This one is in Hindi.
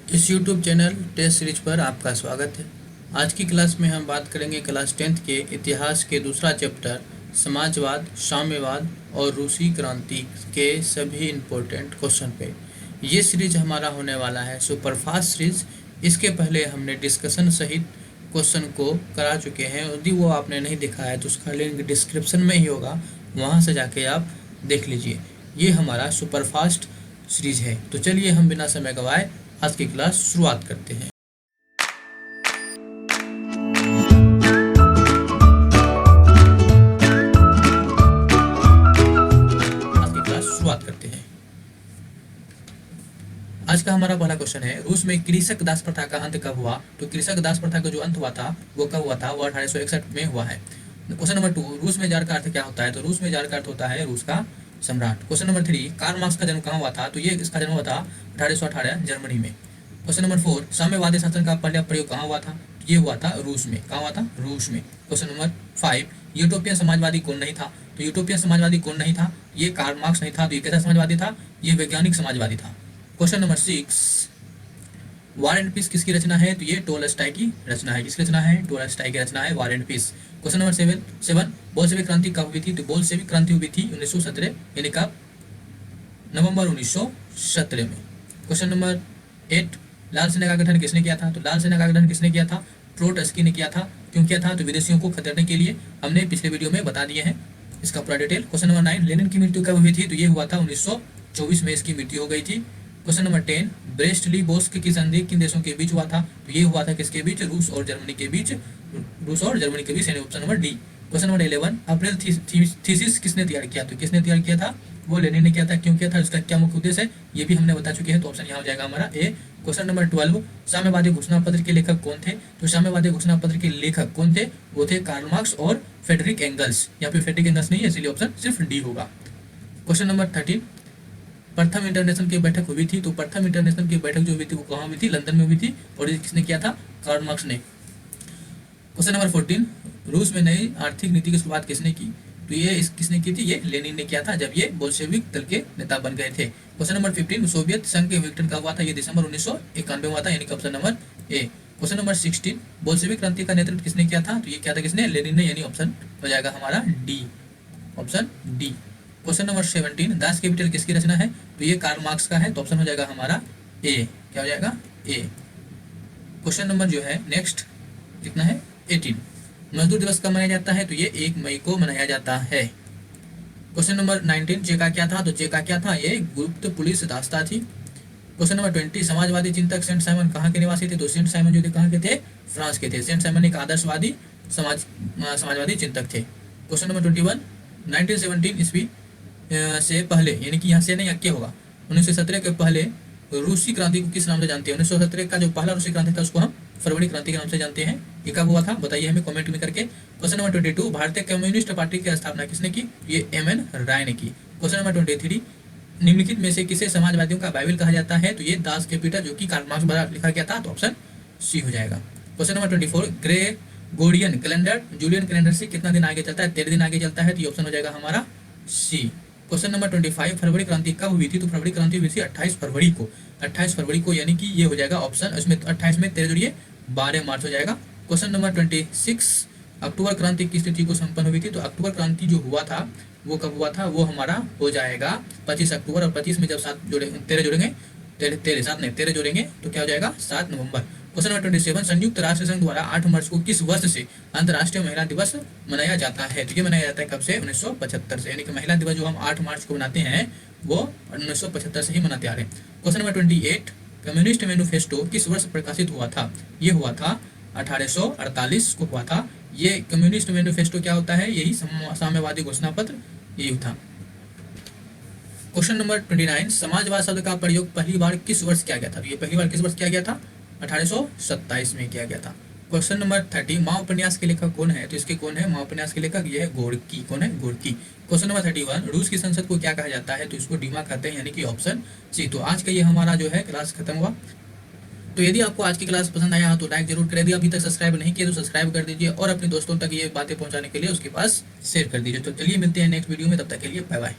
इस YouTube चैनल टेस्ट सीरीज पर आपका स्वागत है। आज की क्लास में हम बात करेंगे क्लास 10th के इतिहास के दूसरा चैप्टर समाजवाद, साम्यवाद और रूसी क्रांति के सभी इम्पोर्टेंट क्वेश्चन पे। ये सीरीज हमारा होने वाला है सुपरफास्ट सीरीज। इसके पहले हमने डिस्कशन सहित क्वेश्चन को करा चुके हैं। यदि वो आपने नहीं देखा है तो उसका लिंक डिस्क्रिप्शन में ही होगा, वहाँ से जाके आप देख लीजिए। ये हमारा सुपरफास्ट सीरीज है। तो चलिए हम बिना समय गवाए आज की क्लास शुरुआत करते हैं। आज का हमारा पहला क्वेश्चन है, रूस में कृषक दास प्रथा का अंत कब हुआ? तो कृषक दास प्रथा का जो अंत हुआ था वो कब हुआ था? वो 1861 में हुआ है। क्वेश्चन नंबर 2, रूस में जार का अर्थ क्या होता है? तो रूस में जार का अर्थ होता है रूस का सम्राट। क्वेश्चन नंबर 3, कार्ल मार्क्स का जन्म कहाँ हुआ था? तो ये इसका जन्म हुआ था 1818 जर्मनी में। क्वेश्चन नंबर 4, साम्यवादी शासन का पहला प्रयोग कहाँ हुआ था? ये हुआ था रूस में। कहाँ हुआ था? रूस में। क्वेश्चन नंबर 5, यूटोपियन समाजवादी कौन नहीं था? तो यूटोपियन समाजवादी कौन नहीं था? ये कार्ल मार्क्स नहीं था। तो ये कैसा समाजवादी था? ये वैज्ञानिक समाजवादी था। Question number 6, war and peace किसकी रचना है? तो ये टोल्स्टॉय की रचना है। किसकी रचना है? टोल्स्टॉय की रचना है war and peace. Question number 7, Bolshevik क्रांति कब हुई थी? तो बोल्शेविक क्रांति हुई थी 1917, यानी कब? नवंबर 1917 में। क्वेश्चन नंबर 8, लाल सेना का गठन किसने किया था? तो लाल सेना का गठन किसने किया था? ट्रोट्स्की ने किया था। क्यों किया था? तो विदेशियों को खदेड़ने के लिए। हमने पिछले वीडियो में बता दिए हैं इसका पूरा डिटेल। क्वेश्चन नंबर 9, लेनिन की मृत्यु कब हुई थी? तो ये हुआ था 1924 में इसकी मृत्यु हो गई थी। क्वेश्चन नंबर 10, ब्रेस्ट ली बोस्क की संधि किन देशों के बीच हुआ था? तो ये हुआ था किसके बीच? रूस और जर्मनी के बीच। रूस और जर्मनी के बीच, यानी option number D. Question number 11, April thesis किसने तैयार किया? तो किसने तैयार किया था? वो लेनिन ने किया था। क्यों किया था? उसका क्या मुख्य उद्देश्य है ये भी हमने बता चुके हैं। तो ऑप्शन यहाँ हो जाएगा हमारा ए। क्वेश्चन नंबर 12, साम्यवादी घोषणा पत्र के लेखक कौन थे? तो साम्यवादी घोषणा पत्र के लेखक कौन थे? वो थे कार्ल मार्क्स और फ्रेडरिक एंगल्स। यहाँ पे फ्रेडरिक एंगल्स नहीं है, इसलिए ऑप्शन सिर्फ डी होगा। क्वेश्चन नंबर 13, प्रथम इंटरनेशनल की बैठक हुई थी। तो प्रथम इंटरनेशनल की बैठक जो हुई थी वो कहाँ हुई थी? लंदन में हुई थी। और ये किसने किया था? कार्ल मार्क्स ने। क्वेश्चन नंबर 14, रूस में नई आर्थिक नीति की शुरुआत किसने की? तो ये किसने की थी? ये लेनिन ने किया था, जब ये बोल्शेविक दल के नेता बन गए थे। क्वेश्चन नंबर 15, सोवियत संघ के विघटन कब हुआ था? ये दिसंबर 1991 हुआ था, यानी option number A. Question number 16, Bolshevik क्रांति का नेतृत्व किसने किया था? तो ये किया था किसने? लेनिन ने, यानी ऑप्शन हो जाएगा हमारा D, option D. Question number 17, Das Kapital किसकी रचना है? तो ये कार्ल मार्क्स का है। तो ऑप्शन हो जाएगा हमारा ए। क्या हो जाएगा? ए। क्वेश्चन नंबर जो है नेक्स्ट कितना है? 18, मजदूर दिवस कब मनाया जाता है? तो ये 1 मई को मनाया जाता है। क्वेश्चन नंबर 19, जे का क्या था? तो जे का क्या था? ये गुप्त पुलिस दास्ता थी। क्वेश्चन नंबर 20, समाजवादी चिंतक सेंट साइमन कहाँ के निवासी थे? तो सेंट साइमन जो थे कहाँ के थे? फ्रांस के थे। सेंट साइमन एक आदर्शवादी समाजवादी चिंतक थे। क्वेश्चन नंबर 21, 1917 ईस्वी से पहले, यानी कि यहाँ से नहीं क्या होगा, 1917 के पहले रूसी क्रांति को किस नाम से जानते हैं? 1917 का जो पहला रूसी क्रांति था उसको हम फरवरी क्रांति के नाम से जानते हैं। ये कब हुआ था? बताइए हमें कमेंट में करके। क्वेश्चन नंबर 22, भारतीय कम्युनिस्ट पार्टी की स्थापना किसने की? ये एम.एन. राय ने की। क्वेश्चन नंबर 23, निम्नलिखित में से किसे समाजवादियों का बाइबल कहा जाता है? तो ये दास कैपिटल, जो कि कार्ल मार्क्स द्वारा लिखा गया था। तो ऑप्शन सी हो जाएगा। Question number 24, Gregorian calendar Julian calendar से कितना दिन आगे चलता है? 13 दिन आगे चलता है। तो ये ऑप्शन हो जाएगा हमारा सी। क्वेश्चन नंबर 25, फरवरी क्रांति कब हुई थी? तो फरवरी क्रांति हुई थी 28 फरवरी को। 28 फरवरी को, यानी कि ये हो जाएगा ऑप्शन, इसमें 28 में 13 जोड़िए 12 मार्च हो जाएगा। क्वेश्चन नंबर 26, अक्टूबर क्रांति किस तिथि को संपन्न हुई थी? तो अक्टूबर क्रांति जो हुआ था वो कब हुआ था? वो हमारा हो जाएगा 25 अक्टूबर। और 25 में जब 13 जोड़ेंगे, 13 जोड़ेंगे तो क्या हो जाएगा? 7 नवंबर। क्वेश्चन नंबर 27, संयुक्त राष्ट्र संघ द्वारा 8 मार्च को किस वर्ष से अंतर्राष्ट्रीय महिला दिवस मनाया जाता है? तो ये मनाया जाता है कब से? 1975 से। यानी कि महिला दिवस जो हम 8 मार्च को मनाते हैं वो 1975 से ही मनाते आ रहे हैं। क्वेश्चन नंबर 28, कम्युनिस्ट मैनिफेस्टो किस वर्ष प्रकाशित हुआ था? ये हुआ था 1848 को हुआ था। ये कम्युनिस्ट मैनिफेस्टो क्या होता है? यही साम्यवादी घोषणा पत्र यही था। क्वेश्चन नंबर 29, समाजवाद शब्द का प्रयोग पहली बार किस वर्ष किया गया था? तो ये पहली बार किस वर्ष किया गया था? 1827 में किया गया था। क्वेश्चन नंबर 30, माँ उपन्यास के लेखक कौन है? तो इसके कौन है माँ उपन्यास के लेखक? ये है गोर्की। कौन है? गोर्की। क्वेश्चन नंबर 31, रूस की संसद को क्या कहा जाता है? तो इसको डीमा कहते हैं, यानी कि ऑप्शन सी। तो आज का ये हमारा जो है क्लास खत्म हुआ। तो यदि आपको आज की क्लास पसंद आया हो तो लाइक जरूर कर दिए। अभी तक सब्सक्राइब नहीं किया तो सब्सक्राइब कर दीजिए और अपने दोस्तों तक ये बातें पहुंचाने के लिए उसके पास शेयर कर दीजिए। तो चलिए मिलते हैं नेक्स्ट वीडियो में, तब तक के लिए बाय बाय।